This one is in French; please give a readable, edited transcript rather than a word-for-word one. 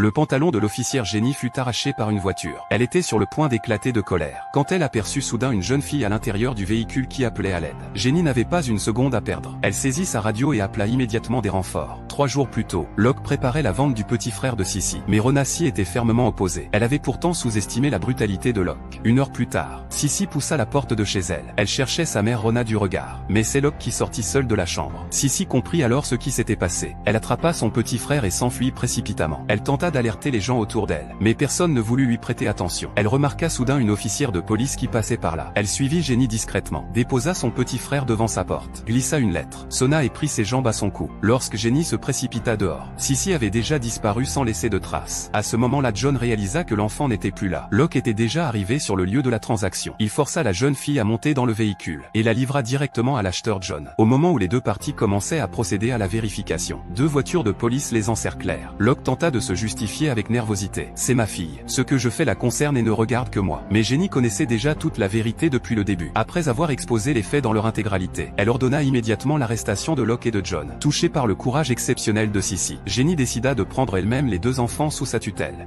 Le pantalon de l'officière Jenny fut arraché par une voiture. Elle était sur le point d'éclater de colère, quand elle aperçut soudain une jeune fille à l'intérieur du véhicule qui appelait à l'aide. Jenny n'avait pas une seconde à perdre. Elle saisit sa radio et appela immédiatement des renforts. 3 jours plus tôt, Locke préparait la vente du petit frère de Sissy, mais Rona s'y était fermement opposée. Elle avait pourtant sous-estimé la brutalité de Locke. 1 heure plus tard, Sissy poussa la porte de chez elle. Elle cherchait sa mère Rona du regard, mais c'est Locke qui sortit seul de la chambre. Sissy comprit alors ce qui s'était passé. Elle attrapa son petit frère et s'enfuit précipitamment. Elle tenta d'alerter les gens autour d'elle, mais personne ne voulut lui prêter attention. Elle remarqua soudain une officière de police qui passait par là. Elle suivit Jenny discrètement, déposa son petit frère devant sa porte, glissa une lettre, sonna et prit ses jambes à son cou. Lorsque Jenny se précipita dehors, Sissy avait déjà disparu sans laisser de traces. À ce moment-là, John réalisa que l'enfant n'était plus là. Locke était déjà arrivé sur le lieu de la transaction. Il força la jeune fille à monter dans le véhicule, et la livra directement à l'acheteur John. Au moment où les deux parties commençaient à procéder à la vérification, 2 voitures de police les encerclèrent. Locke tenta de se justifier avec nervosité. « C'est ma fille. Ce que je fais la concerne et ne regarde que moi. » Mais Jenny connaissait déjà toute la vérité depuis le début. Après avoir exposé les faits dans leur intégralité, elle ordonna immédiatement l'arrestation de Locke et de John. Touchée par le courage exceptionnel de Sissy, Jenny décida de prendre elle-même les 2 enfants sous sa tutelle.